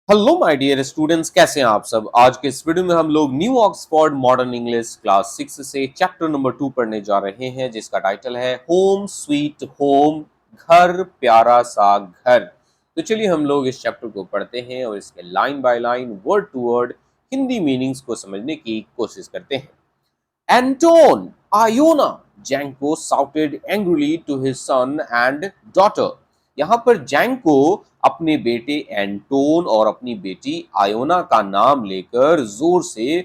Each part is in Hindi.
हेलो माय डियर स्टूडेंट्स, कैसे हैं आप सब। आज के इस वीडियो में हम लोग new Oxford modern English class 6 से चैप्टर नंबर 2 पढ़ने जा रहे हैं, जिसका टाइटल है होम स्वीट होम, घर प्यारा सा घर। तो चलिए हम लोग इस चैप्टर को पढ़ते हैं और इसके line by line, word to word Hindi meanings को समझने की कोशिश करते हैं। Anton, Iona, Janko shouted angrily to his son and daughter. यहाँ पर जैंको अपने बेटे एंटोन और अपनी बेटी आयोना का नाम लेकर जोर से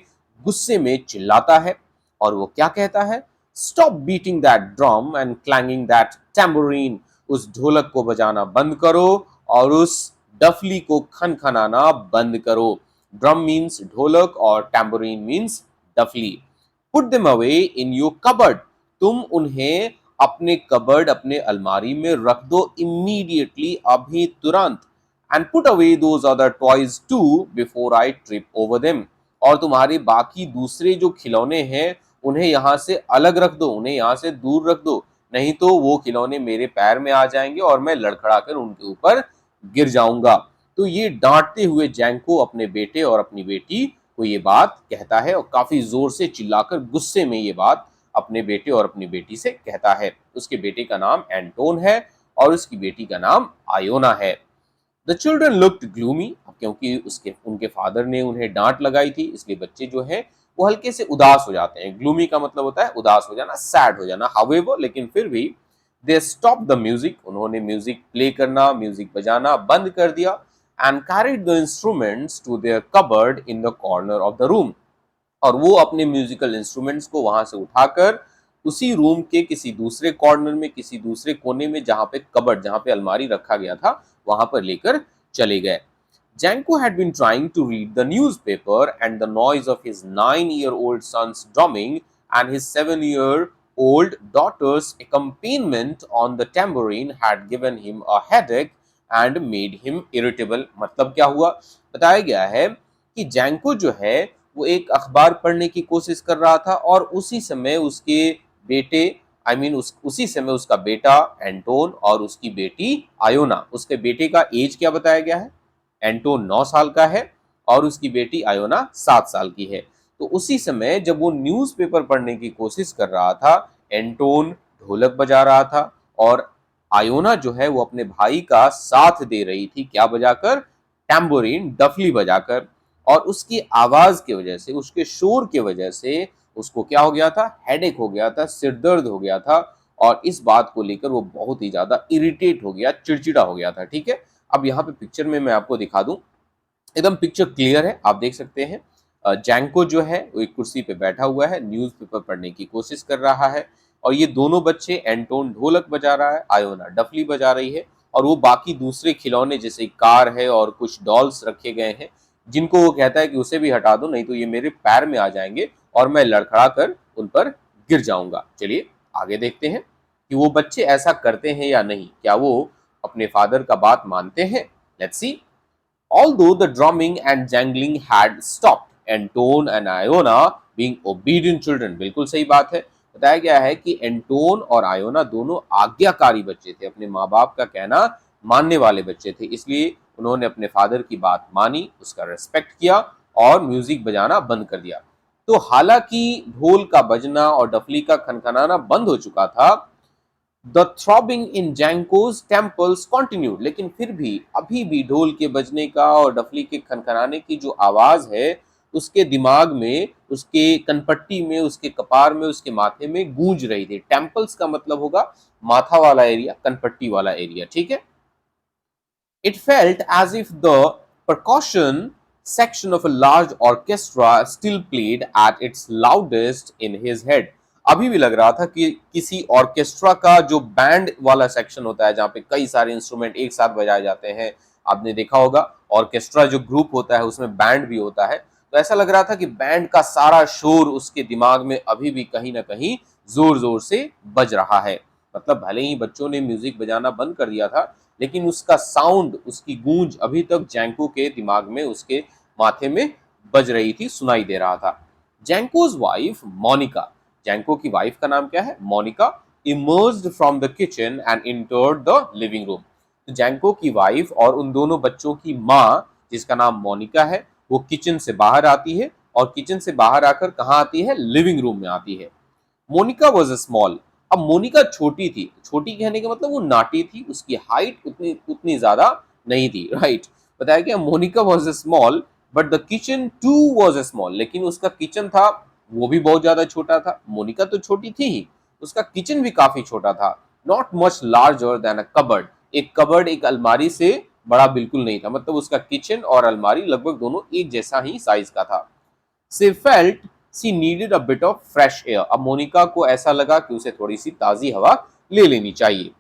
गुस्से में चिल्लाता है और वो क्या कहता है? Stop beating that drum and क्लैंगिंग that tambourine. उस ढोलक को बजाना बंद करो और उस डफली को खनखनाना बंद करो। ड्रम मीन्स ढोलक और टैम्बोरिन मीन्स डफली। Put them away in your cupboard. तुम उन्हें अपने कबर्ड, अपने अलमारी में रख दो इमीडिएटली, अभी तुरंत। And put away those other toys too before I trip over them. और तुम्हारे बाकी दूसरे जो खिलौने हैं उन्हें यहाँ से अलग रख दो, उन्हें यहाँ से दूर रख दो, नहीं तो वो खिलौने मेरे पैर में आ जाएंगे और मैं लड़खड़ा कर उनके ऊपर गिर जाऊंगा। तो ये डांटते हुए जैंको अपने बेटे और अपनी बेटी को ये बात कहता है और काफी जोर से चिल्लाकर गुस्से में ये बात अपने बेटे और अपनी बेटी से कहता है। उसके बेटे का नाम एंटोन है और उसकी बेटी का नाम आयोना है। The children looked gloomy. क्योंकि उसके उनके फादर ने उन्हें डांट लगाई थी, इसलिए बच्चे जो है वो हल्के से उदास हो जाते हैं। ग्लूमी का मतलब होता है उदास हो जाना, सैड हो जाना। हाउएवर, लेकिन फिर भी दे स्टॉप द म्यूजिक। उन्होंने म्यूजिक प्ले करना, म्यूजिक बजाना बंद कर दिया। And carried the instruments to their cupboard in the corner of the room. और वो अपने म्यूजिकल इंस्ट्रूमेंट्स को वहां से उठाकर उसी रूम के किसी दूसरे कॉर्नर में, किसी दूसरे कोने में, जहां पे कबर्ड, जहां पे अलमारी रखा गया था, वहां पर लेकर चले गए। Janko had been trying to read the newspaper, and the noise of his 9-year-old son's drumming and his 7-year-old daughter's accompaniment on the tambourine had given him a headache and made him irritable। मतलब क्या हुआ? बताया गया है कि जैंको जो है वो एक अखबार पढ़ने की कोशिश कर रहा था और उसी समय उसके बेटे, उसी समय उसका बेटा एंटोन और उसकी बेटी आयोना, उसके बेटे का एज क्या बताया गया है? एंटोन 9 साल का है और उसकी बेटी आयोना 7 साल की है। तो उसी समय जब वो न्यूज़पेपर पढ़ने की कोशिश कर रहा था, एंटोन ढोलक बजा रहा था और आयोना जो है वो अपने भाई का साथ दे रही थी, क्या बजाकर? टैम्बोरिन, डफली बजाकर। और उसकी आवाज की वजह से, उसके शोर की वजह से उसको क्या हो गया था? हेडेक हो गया था, सिर दर्द हो गया था। और इस बात को लेकर वो बहुत ही ज्यादा इरिटेट हो गया, चिड़चिड़ा हो गया था। ठीक है, अब यहाँ पे पिक्चर में मैं आपको दिखा दूं, एकदम पिक्चर क्लियर है, आप देख सकते हैं। जैंको जो है वो एक कुर्सी पे बैठा हुआ है, न्यूज़पेपर पढ़ने की कोशिश कर रहा है और ये दोनों बच्चे, एंटोन ढोलक बजा रहा है, आयोना डफली बजा रही है और वो बाकी दूसरे खिलौने जैसे कार है और कुछ डॉल्स रखे गए हैं, जिनको वो कहता है कि उसे भी हटा दो, नहीं तो ये मेरे पैर में आ जाएंगे और मैं लड़खड़ा कर उन पर गिर जाऊंगा। चलिए आगे देखते हैं कि वो बच्चे ऐसा करते हैं या नहीं, क्या वो अपने फादर का बात मानते हैं। Let's see. Although the drumming and jangling had stopped, Anton and Iona being obedient children, बिल्कुल सही बात है। बताया गया है कि एंटोन और आयोना दोनों आज्ञाकारी बच्चे थे, अपने माँ बाप का कहना मानने वाले बच्चे थे, इसलिए उन्होंने अपने फादर की बात मानी, उसका रेस्पेक्ट किया और म्यूजिक बजाना बंद कर दिया। तो हालांकि ढोल का बजना और डफली का खनखनाना बंद हो चुका था, the throbbing in Janko's temples continued, लेकिन फिर भी अभी भी ढोल के बजने का और डफली के खनखनाने की जो आवाज है उसके दिमाग में, उसके कनपट्टी में, उसके कपार में, उसके माथे में गूंज रही थी। टेम्पल्स का मतलब होगा माथा वाला एरिया, कनपट्टी वाला एरिया। ठीक है। It felt as if the percussion section of a large orchestra still played at its loudest in his head। अभी भी लग रहा था कि किसी ऑर्केस्ट्रा का जो बैंड वाला सेक्शन होता है, जहाँ पे कई सारे इंस्ट्रूमेंट एक साथ बजाए जाते हैं, आपने देखा होगा ऑर्केस्ट्रा जो ग्रुप होता है उसमें बैंड भी होता है, तो ऐसा लग रहा था कि बैंड का सारा शोर उसके दिमाग में अभी भी कहीं ना कहीं जोर जोर से बज रहा है। मतलब भले ही बच्चों ने म्यूजिक बजाना बंद कर दिया था, लेकिन उसका साउंड, उसकी गूंज अभी तक जैंको के दिमाग में, उसके माथे में बज रही थी, सुनाई दे रहा था। जैंकोज वाइफ मोनिका, जैंको की वाइफ का नाम क्या है? Monica. Emerged from the kitchen and entered the living room. तो जैंको की वाइफ और उन दोनों बच्चों की माँ, जिसका नाम मोनिका है, वो किचन से बाहर आती है और किचन से बाहर आकर कहाँ आती है, लिविंग रूम में आती है। मोनिका वॉज अ स्मॉल, अब मोनिका छोटी थी, छोटी कहने का मतलब वो नाटी थी, उसकी हाइट उतनी उतनी ज्यादा नहीं थी, राइट। बताया गया Monica was a small but the kitchen too was a small, लेकिन उसका किचन था वो भी बहुत ज्यादा छोटा था। मोनिका तो छोटी थी ही, उसका किचन भी काफी छोटा था। Not much larger than a cupboard, एक कबर्ड एक अलमारी से बड़ा बिल्कुल नहीं था, मतलब उसका किचन और अलमारी लगभग दोनों एक जैसा ही साइज का था। She felt she needed a bit of fresh air, अब मोनिका को ऐसा लगा कि उसे थोड़ी सी ताजी हवा ले लेनी चाहिए।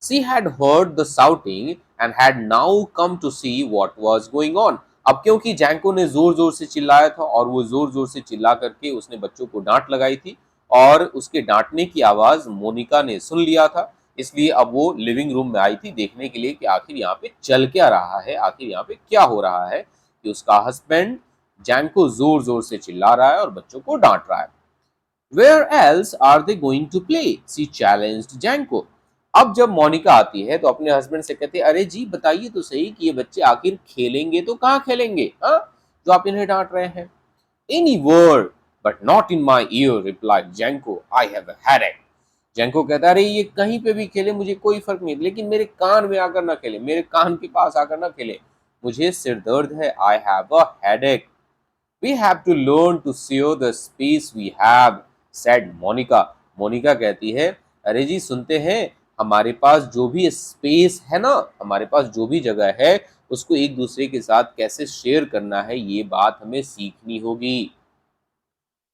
She had heard the shouting and had now come to see what was going on. अब क्योंकि जैंको ने जोर जोर से चिल्लाया था और वो जोर जोर से चिल्ला करके उसने बच्चों को डांट लगाई थी और उसके डांटने की आवाज मोनिका ने सुन लिया था, इसलिए अब वो लिविंग रूम में आई थी देखने के लिए कि आखिर यहाँ पे चल क्या रहा है, आखिर यहाँ पे क्या हो रहा है कि उसका हस्बैंड जैंको जोर जोर से चिल्ला रहा है और बच्चों को डांट रहा है। Where else are they going to play? She challenged Janko. अब जब मोनिका आती है तो अपने हस्बैंड से कहते हैं, अरे जी बताइए तो सही कि ये बच्चे आखिर खेलेंगे तो कहाँ खेलेंगे, हाँ, जो आप इन्हें डांट रहे हैं। Any word, but not in my ear, replied Janko. I have a headache. जैंको कहता है, अरे ये कहीं पे भी खेले मुझे कोई फर्क नहीं, लेकिन मेरे कान में आकर ना खेले, मेरे कान के पास आकर ना खेले, मुझे सिर दर्द है। I have a headache. We have to learn to share the space we have, said Monica. Monika कहती है, अरे जी सुनते हैं, हमारे पास जो भी स्पेस है ना, हमारे पास जो भी जगह है उसको एक दूसरे के साथ कैसे शेयर करना है, ये बात हमें सीखनी होगी।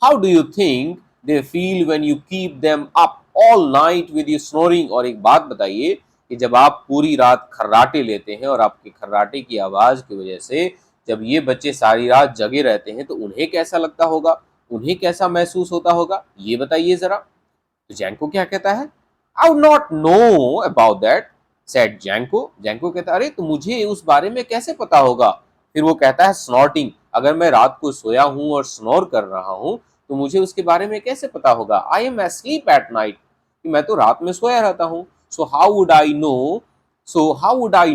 How do you think they feel when you keep them up all night with your snoring? और एक बात बताइए कि जब आप पूरी रात खर्राटे लेते हैं और आपके खर्राटे की आवाज की वजह से जब ये बच्चे सारी रात जगे रहते हैं तो उन्हें कैसा लगता होगा, उन्हें कैसा महसूस होता होगा, ये बताइए जरा। तो जैंको क्या कहता है, I would not know about that, said Janko. Janko कहता है, अरे तो मुझे उस बारे में कैसे पता होगा। फिर वो कहता है, स्नॉटिंग, अगर मैं रात को सोया हूं और स्नोर कर रहा हूं तो मुझे उसके बारे में कैसे पता होगा। I am asleep at night, कि मैं तो रात में सोया रहता हूँ। So how would I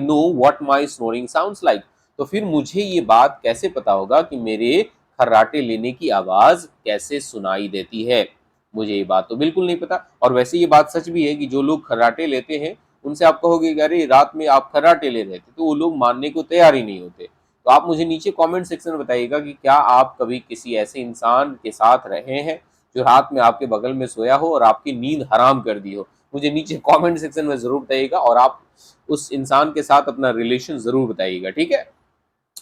know, what my snoring sounds like, तो फिर मुझे ये बात कैसे पता होगा कि मेरे खर्राटे लेने की आवाज कैसे सुनाई देती है। मुझे ये बात तो बिल्कुल नहीं पता। और वैसे ये बात सच भी है कि जो लोग खर्राटे लेते हैं उनसे आप कहोगे कि अरे रात में आप खर्राटे ले रहे थे, तो वो लोग मानने को तैयार ही नहीं होते। तो आप मुझे नीचे कमेंट सेक्शन में बताइएगा कि क्या आप कभी किसी ऐसे इंसान के साथ रहे हैं जो रात में आपके बगल में सोया हो और आपकी नींद हराम कर दी हो। मुझे नीचे कमेंट सेक्शन में जरूर बताइएगा और आप उस इंसान के साथ अपना रिलेशन जरूर बताइएगा, ठीक है।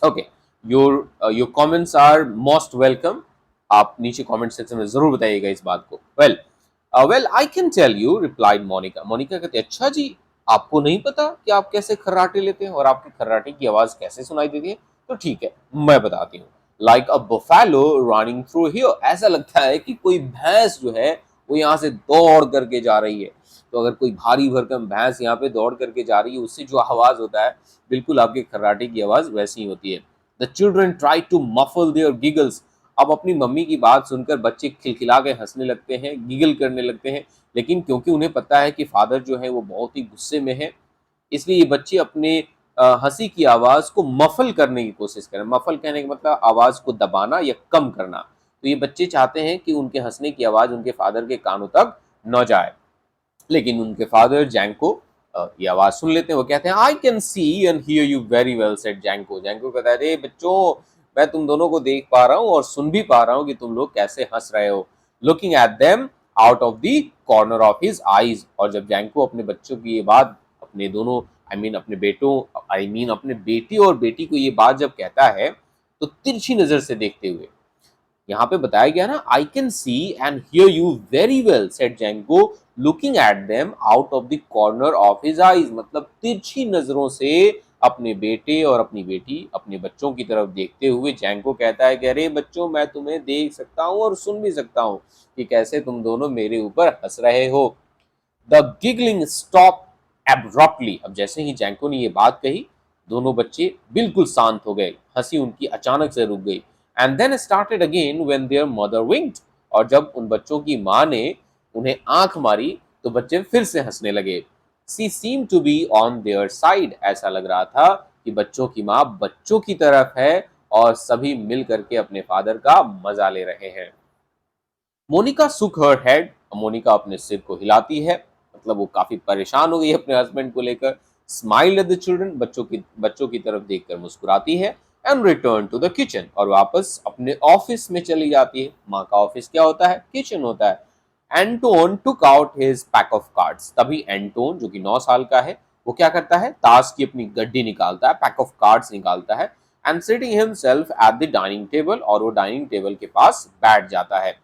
Okay, your comments are most welcome. आप नीचे कमेंट सेक्शन में जरूर बताइएगा इस बात को। Well I can tell you, replied Monica. Monica कहते, अच्छा जी, आपको नहीं पता कि आप कैसे खर्राटे लेते हैं और आपके खर्राटे की आवाज कैसे सुनाई देती है, तो ठीक है मैं बताती हूँ। Like a buffalo running through here, ऐसा लगता है कि कोई भैंस जो है वो यहाँ से दौड़ करके जा रही है। तो अगर कोई भारी भरकम भैंस यहाँ पे दौड़ करके जा रही है, उससे जो आवाज होता है बिल्कुल आपके खर्राटे की आवाज वैसी ही होती है। The children try to muffle their giggles, अब अपनी मम्मी की बात सुनकर बच्चे खिलखिला के हंसने लगते हैं, गिगल करने लगते हैं, लेकिन क्योंकि उन्हें पता है कि फादर जो है वो बहुत ही गुस्से में है, इसलिए ये बच्चे अपने हंसी की आवाज को मफल करने की कोशिश करें। मफल कहने का मतलब आवाज को दबाना या कम करना। तो ये बच्चे चाहते हैं कि उनके हंसने की आवाज उनके फादर के कानों तक न जाए, लेकिन उनके फादर जैंको ये आवाज सुन लेते हैं। वो कहते हैं, I can see and hear you very well, said Janko. Janko कहता है, अरे बच्चों, मैं तुम दोनों को देख पा रहा हूँ और सुन भी पा रहा हूँ कि तुम लोग कैसे हंस रहे हो। Looking at them out of the corner of his eyes, और जब जैंको अपने बच्चों की ये बात अपने दोनों अपने बेटों अपने बेटी और बेटी को ये बात जब कहता है तो तिरछी नजर से देखते हुए, यहाँ पे बताया गया ना, आई can see and hear you very well, said Django looking at them out of the corner of his eyes, मतलब तिरछी नजरों से अपने बेटे और अपनी बेटी अपने बच्चों की तरफ देखते हुए जैंगो कहता है कि अरे बच्चों, मैं तुम्हें देख सकता हूँ और सुन भी सकता हूँ कि कैसे तुम दोनों मेरे ऊपर हंस रहे हो। द गिगलिंग स्टॉप एब्रप्टली, अब जैसे ही जैंको ने ये बात कही दोनों बच्चे बिल्कुल शांत हो गए, हंसी उनकी अचानक से रुक गई। And then started again when their mother winked, और जब उन बच्चों की माँ ने उन्हें आंख मारी तो बच्चे फिर से हंसने लगे। She seem to be on their side, ऐसा लग रहा था कि बच्चों की माँ बच्चों की तरफ है और सभी मिल करके अपने फादर का मजा ले रहे हैं। मोनिका सुक हर हेड, मोनिका अपने सिर को हिलाती है, मतलब वो काफी परेशान हो गई है अपने हस्बैंड को लेकर। स्माइल एट द चिल्ड्रन, बच्चों की तरफ देखकर मुस्कुराती है। And return to the kitchen, और वापस अपने ऑफिस में चली जाती है। माँ का ऑफिस क्या होता है? किचन होता है। Anton took out his pack of cards, तभी एंटोन जो कि 9 साल का है, वो क्या करता है? ताश की अपनी गड्डी निकालता है, पैक ऑफ कार्ड्स निकालता है, and sitting himself at the dining table, और वो डाइनिंग टेबल के पास बैठ जाता है।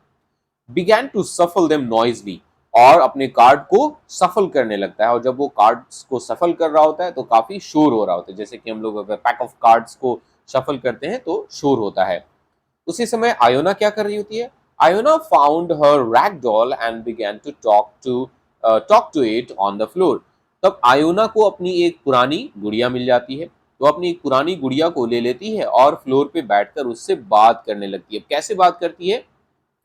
began to shuffle them noisily, और अपने कार्ड को सफल करने लगता है। और जब वो कार्ड्स को सफल कर रहा होता है तो काफी शोर हो रहा होता है, जैसे कि हम लोग अगर पैक ऑफ कार्ड्स को सफल करते हैं तो शोर होता है। उसी समय आयोना क्या कर रही होती है? Iona found her rag doll and began to talk to it on the floor. तब आयोना को अपनी एक पुरानी गुड़िया मिल जाती है, तो अपनी एक पुरानी गुड़िया को ले लेती है और फ्लोर पे बैठकर उससे बात करने लगती है। कैसे बात करती है?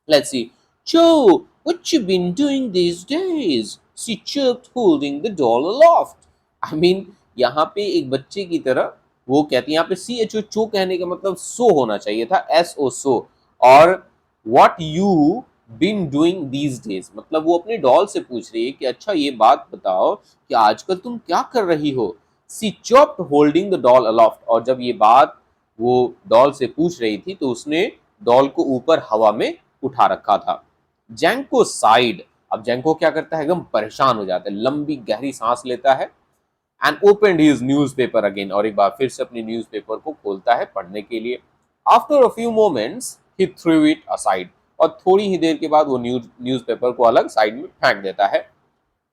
Let's see. Joe, what you been doing these days? She chirped, holding the doll aloft. I mean, यहाँ पे एक बच्चे की तरह वो कहती है, यहाँ पे सी एच ओ चो कहने का मतलब सो होना चाहिए था, एस ओ सो। और what you been doing these days, मतलब वो अपने डॉल से पूछ रही है कि अच्छा ये बात बताओ कि आजकल तुम क्या कर रही हो। She chirped, holding the doll aloft, और जब ये बात वो डॉल से पूछ रही थी तो उसने डॉल को ऊपर हवा में उठा रखा था। जैंको साइड, अब जैंको क्या करता है? एकदम परेशान हो जाता है, लंबी गहरी सांस लेता है। And opened his newspaper again, और एक बार फिर से अपनी न्यूज़पेपर को खोलता है पढ़ने के लिए। After a few moments he through it aside, और थोड़ी ही देर के बाद वो न्यूज़पेपर को अलग साइड में फेंक देता है।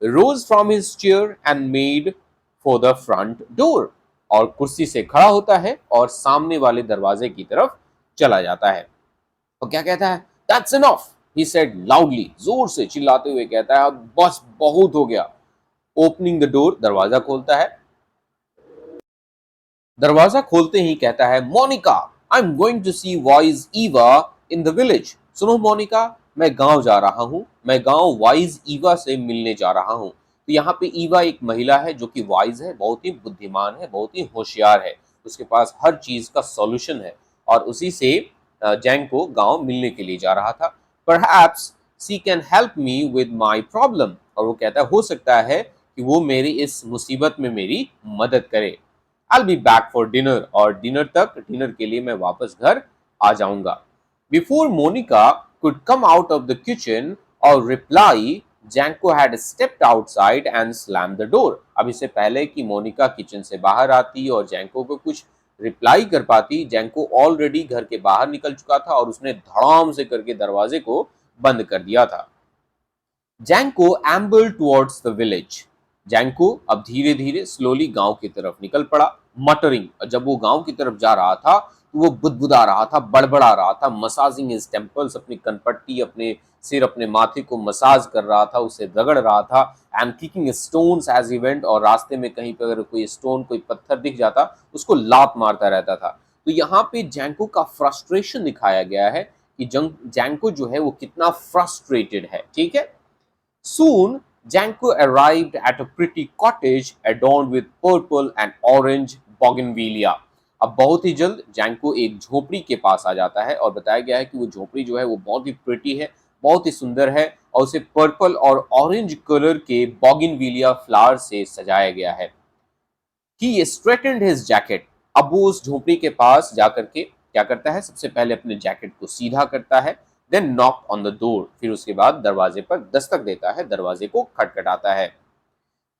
Rose from his chair and made for the front door, और कुर्सी से खड़ा होता है और सामने वाले दरवाजे की तरफ चला जाता है। और क्या कहता है? That's enough, he said loudly, जोर से चिल्लाते हुए कहता है, अब बस बहुत हो गया। ओपनिंग द डोर, दरवाजा खोलता है। दरवाजा खोलते ही कहता है, Monica, I am going to see wise Eva in the village. सुनो मोनिका, मैं गांव जा रहा हूँ, मैं गांव वाइज ईवा से मिलने जा रहा हूँ। तो यहाँ पे ईवा एक महिला है जो कि वाइज है, बहुत ही बुद्धिमान है, बहुत ही होशियार है, उसके पास हर चीज का सॉल्यूशन है, और उसी से जैंग को गांव मिलने के लिए जा रहा था। Perhaps she can help me with my problem, और वो कहता है हो सकता है कि वो मेरी इस मुसीबत में मेरी मदद करे। I'll be back for dinner, और डिनर के लिए मैं वापस घर आ जाऊंगा। Before Monica could come out of the kitchen or reply, Janko had stepped outside and slammed the door. अब इससे पहले कि मोनिका किचन से बाहर आती और जैंको को कुछ रिप्लाई कर पाती, जैंको ऑलरेडी घर के बाहर निकल चुका था और उसने धड़ाम से करके दरवाजे को बंद कर दिया था। जैंको एम्बल टुवर्ड्स द विलेज, जैंको अब धीरे धीरे स्लोली गांव की तरफ निकल पड़ा। मटरिंग, जब वो गांव की तरफ जा रहा था तो वो बुदबुदा रहा था, बड़बड़ा रहा था, मसाजिंग हिज टेम्पल्स, अपनी कनपट्टी, अपने सिर, अपने माथे को मसाज कर रहा था, उसे रगड़ रहा था। And kicking stones as he went, और रास्ते में कहीं पर अगर कोई स्टोन, कोई पत्थर दिख जाता उसको लात मारता रहता था। तो यहाँ पे जैंको का फ्रस्ट्रेशन दिखाया गया है कि जैंको जो है वो कितना फ्रस्ट्रेटेड है। ठीक है। Soon, Janko arrived at a pretty cottage adorned with purple and orange bougainvillea. अब बहुत ही जल्द जैंको एक झोपड़ी के पास आ जाता है और बताया गया है कि वो झोपड़ी जो है वो बहुत ही प्रिटी है, बहुत ही सुंदर है, और उसे पर्पल और ऑरेंज कलर के बॉगिनविलिया फ्लावर से सजाया गया है। ही स्ट्रेटेंड हिज जैकेट, अब वो उस झोपड़ी के पास जाकर के क्या करता है? सबसे पहले अपने जैकेट को सीधा करता है, then knock on the door, फिर उसके बाद दरवाजे पर दस्तक देता है, दरवाजे को खटखटाता है।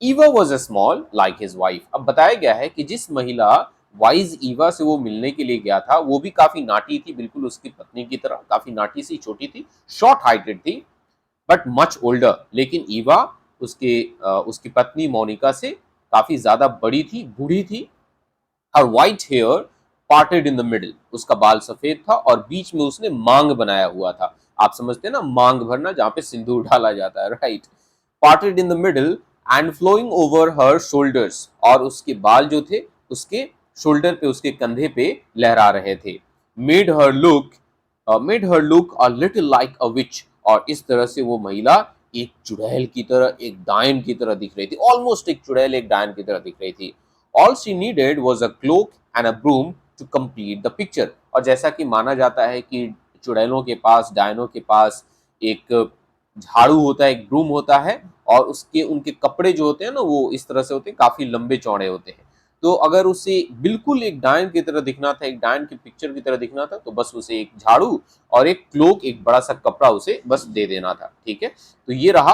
Eva was a small like his wife, अब बताया गया है कि जिस महिला वाइज ईवा से वो मिलने के लिए गया था वो भी काफी नाटी थी, बिल्कुल उसकी पत्नी की तरह, काफी नाटी सी, छोटी थी, शॉर्ट हाइटेड थी, बट मच ओल्डर। लेकिन ईवा उसकी पत्नी मोनिका से काफी ज्यादा बड़ी थी, बूढ़ी थी। Her white hair parted in the middle, उसका बाल सफेद था और बीच में उसने मांग बनाया हुआ था। आप समझते हैं ना, मांग भरना, जहां पे सिंदूर डाला जाता है, right. Parted in the middle and flowing over her shoulders, और उसके बाल जो थे उसके शोल्डर पे, उसके कंधे पे लहरा रहे थे। Made her look a little like a witch, और इस तरह से वो महिला एक चुड़ैल की तरह, एक डायन की तरह दिख रही थी, ऑलमोस्ट एक चुड़ैल, एक डायन की तरह दिख रही थी। All she needed was a cloak and a broom to complete the picture. और जैसा कि माना जाता है कि चुड़ैलों के पास, डायनों के पास एक झाड़ू होता है, एक ब्रूम होता है, और उसके उनके कपड़े जो होते हैं ना वो इस तरह से होते हैं, काफी लंबे चौड़े होते हैं। तो अगर उसे बिल्कुल एक डायन की तरह दिखना था, एक डायन की पिक्चर की तरह दिखना था, तो बस उसे एक झाड़ू और एक क्लोक, एक बड़ा सा कपड़ा उसे बस दे देना था। ठीक है, तो ये रहा,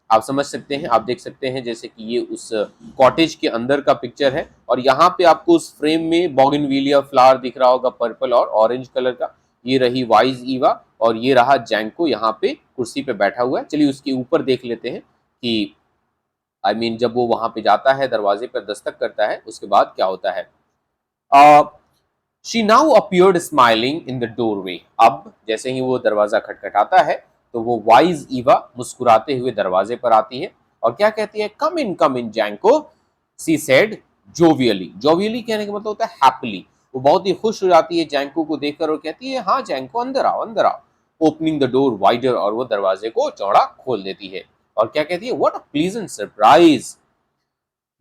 आप समझ सकते हैं, आप देख सकते हैं जैसे कि ये उस कॉटेज के अंदर का पिक्चर है, और यहाँ पे आपको उस फ्रेम में बोगनविलिया फ्लावर दिख रहा होगा, पर्पल और ऑरेंज कलर का। ये रही वाइज ईवा, और ये रहा जैंको यहाँ पे कुर्सी पे बैठा हुआ है। चलिए उसके ऊपर देख लेते हैं कि जब वो वहां पे जाता है, दरवाजे पर दस्तक करता है, उसके बाद क्या होता है। She now appeared smiling in the doorway. अब जैसे ही वो दरवाजा खटखटाता है, तो वो वाइज ईवा मुस्कुराते हुए दरवाजे पर आती है और क्या कहती है, कम इन जैंको, सी सेड जोवियली। जोवियली कहने का मतलब होता है हैप्पीली। वो बहुत ही खुश हो जाती है जैंको को देखकर और कहती है, हाँ जैंको, अंदर आओ, अंदर आओ। ओपनिंग द डोर वाइडर, और वो दरवाजे को चौड़ा खोल देती है और क्या कहती है, what a pleasant surprise.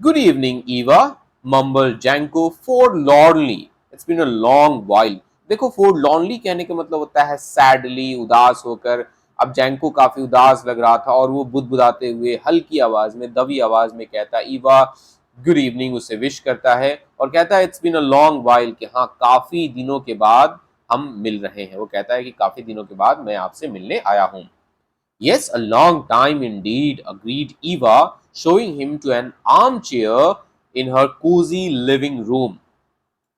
Good evening, Eva, mumbled Janko forlornly. It's been a long while. देखो forlornly कहने का मतलब होता है सैडली, उदास होकर। अब जैंको काफी उदास लग रहा था और वो बुदबुदाते हुए हल्की आवाज में, दबी आवाज में कहता है, ईवा गुड इवनिंग उसे विश करता है और कहता है it's been a long while, कि हाँ काफी दिनों के बाद हम मिल रहे हैं। वो कहता है कि काफी दिनों के बाद मैं आपसे मिलने आया हूँ। Yes, a long time indeed, agreed Eva, showing him to an armchair in her cozy living room.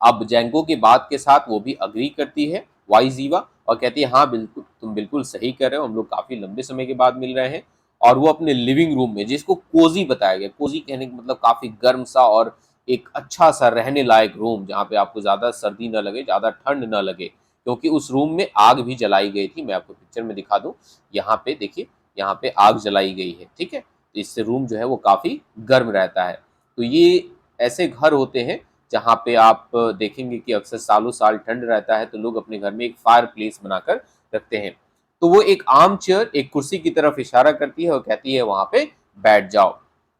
अब जैंको की बात के साथ वो भी अग्री करती है वाइज ईवा, और कहती है हाँ बिल्कुल, तुम बिल्कुल सही कर रहे हो, हम लोग काफी लंबे समय के बाद मिल रहे हैं। और वो अपने लिविंग रूम में, जिसको कोजी बताया गया, कोजी कहने का मतलब काफी गर्म सा और एक अच्छा सा रहने लायक रूम, जहाँ पे आपको ज्यादा सर्दी न लगे, ज्यादा ठंड न लगे, क्योंकि उस रूम में आग भी जलाई गई थी। मैं आपको पिक्चर में दिखा दूं, यहाँ पे देखिए, यहाँ पे आग जलाई गई है। ठीक है, तो इससे रूम जो है वो काफी गर्म रहता है। तो ये ऐसे घर होते हैं जहाँ पे आप देखेंगे कि अक्सर सालों साल ठंड रहता है, तो लोग अपने घर में एक फायर प्लेस बनाकर रखते हैं। तो वो एक आर्म चेयर, एक कुर्सी की तरफ इशारा करती है और कहती है वहां पे बैठ जाओ।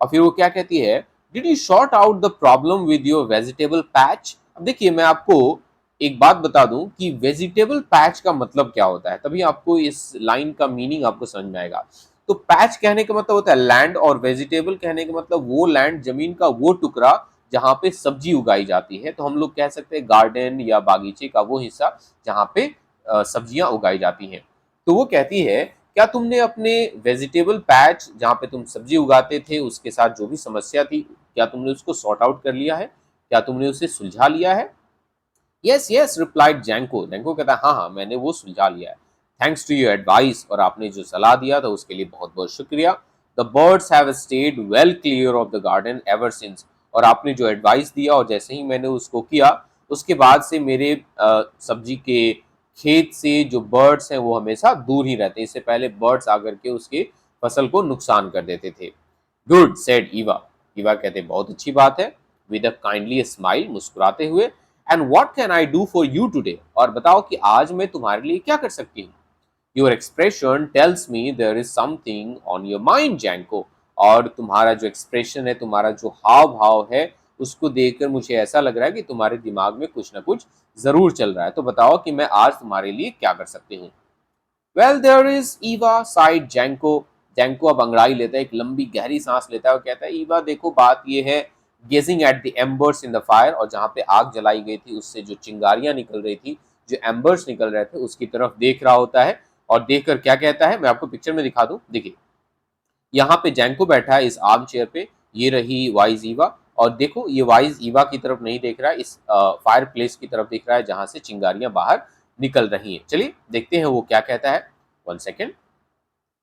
और फिर वो क्या कहती है, did you sort out the problem with your vegetable patch. अब देखिए, मैं आपको एक बात बता दूं कि वेजिटेबल पैच का मतलब क्या होता है, तभी आपको इस लाइन का मीनिंग आपको समझ में आएगा। तो पैच कहने का मतलब होता है लैंड, और वेजिटेबल कहने का मतलब वो लैंड, जमीन का वो टुकड़ा जहाँ पे सब्जी उगाई जाती है। तो हम लोग कह सकते हैं गार्डन या बागीचे का वो हिस्सा जहाँ पे सब्जियां उगाई जाती हैं। तो वो कहती है, क्या तुमने अपने वेजिटेबल पैच जहाँ पे तुम सब्जी उगाते थे उसके साथ जो भी समस्या थी, क्या तुमने उसको सॉर्ट आउट कर लिया है, क्या तुमने उसे सुलझा लिया है। Yes yes replied Janko. Janko कहता है हाँ हाँ, मैंने वो सुलझा लिया है। थैंक्स टू योर एडवाइस, और आपने जो सलाह दिया था उसके लिए बहुत बहुत शुक्रिया। The birds have stayed well clear of the garden ever since. और आपने जो एडवाइस दिया और जैसे ही मैंने उसको किया, उसके बाद से मेरे सब्जी के खेत से जो बर्ड्स हैं वो हमेशा दूर ही रहते। इससे पहले बर्ड्स आकर के उसके फसल को नुकसान कर देते थे। Good said Eva. ईवा कहते बहुत अच्छी बात है, विद अ काइंडली स्माइल, मुस्कुराते हुए। And what can I do for you today, और बताओ कि आज मैं तुम्हारे लिए क्या कर सकती हूँ। Your expression tells me there is something on your mind Janko. और तुम्हारा जो एक्सप्रेशन है, तुम्हारा जो हाव भाव है, उसको देखकर मुझे ऐसा लग रहा है कि तुम्हारे दिमाग में कुछ ना कुछ जरूर चल रहा है। तो बताओ कि मैं आज तुम्हारे लिए क्या कर सकती हूँ। Well there is Eva said Janko. Janko अब अंगड़ाई लेता है, एक लंबी गहरी सांस लेता है और कहता है, ईवा देखो बात ये है, gazing at the embers in the fire, और जहाँ पे आग जलाई गई थी उससे जो चिंगारियां निकल रही थी, जो एम्बर्स निकल रहे थे, उसकी तरफ देख रहा होता है। और देखकर क्या कहता है, मैं आपको पिक्चर में दिखा दूं, देखिए यहाँ पे जैंको बैठा है इस आर्म चेयर पे, ये रही वाइज ईवा, और देखो ये वाइज ईवा की तरफ नहीं देख रहा है, इस फायर प्लेस की तरफ देख रहा है जहां से चिंगारियां बाहर निकल रही हैं। चलिए देखते हैं वो क्या कहता है। One second.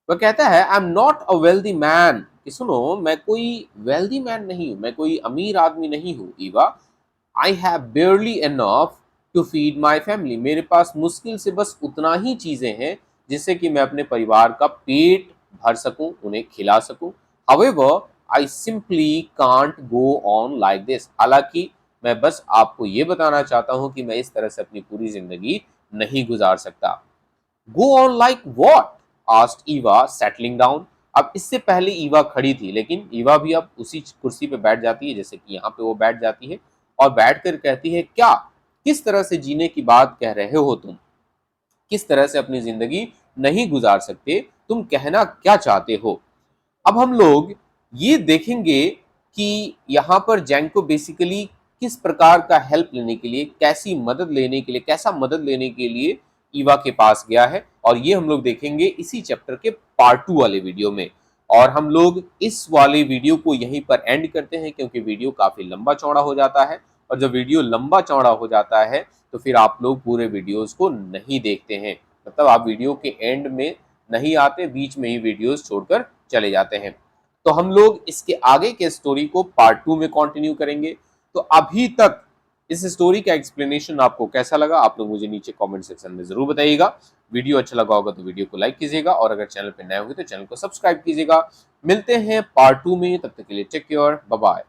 वह कहता है, I am not a wealthy man, कि सुनो मैं कोई वेल्दी मैन नहीं हूं, मैं कोई अमीर आदमी नहीं हूं Eva. I have barely enough to feed my family, मेरे पास मुश्किल से बस उतना ही चीजें हैं जिससे कि मैं अपने परिवार का पेट भर सकूं, उन्हें खिला सकूं। However I simply can't go on like this, हालांकि मैं बस आपको ये बताना चाहता हूं कि मैं इस तरह से अपनी पूरी जिंदगी नहीं गुजार सकता। Go on like what? asked Eva, settling down. अब इससे पहले ईवा खड़ी थी, लेकिन ईवा भी अब उसी कुर्सी पे बैठ जाती है जैसे कि यहाँ पे वो बैठ जाती है और बैठकर कहती है, क्या किस तरह से जीने की बात कह रहे हो तुम? किस तरह से अपनी जिंदगी नहीं गुजार सकते? तुम कहना क्या चाहते हो? अब हम लोग ये देखेंगे कि यहाँ पर जैंको बेसिकली किस प्रकार का हेल्प लेने के लिए, कैसी मदद लेने के लिए, कैसा मदद लेने के लिए ईवा के पास गया है, और ये हम लोग देखेंगे इसी चैप्टर के पार्ट 2 वाले वीडियो में। और हम लोग इस वाले वीडियो को यहीं पर एंड करते हैं क्योंकि वीडियो काफी लंबा चौड़ा हो जाता है, और जब वीडियो लंबा चौड़ा हो जाता है तो फिर आप लोग पूरे वीडियोस को नहीं देखते हैं, मतलब आप वीडियो के एंड में नहीं आते, बीच में ही वीडियोस छोड़कर चले जाते हैं। तो हम लोग इसके आगे के स्टोरी को पार्ट 2 में कंटिन्यू करेंगे। तो अभी तक इस स्टोरी का एक्सप्लेनेशन आपको कैसा लगा, आप लोग मुझे नीचे कमेंट सेक्शन में जरूर बताइएगा। वीडियो अच्छा लगा होगा तो वीडियो को लाइक कीजिएगा, और अगर चैनल पे नए होंगे तो चैनल को सब्सक्राइब कीजिएगा। मिलते हैं पार्ट 2 में, तब तक के लिए टेक केयर, बाय बाय।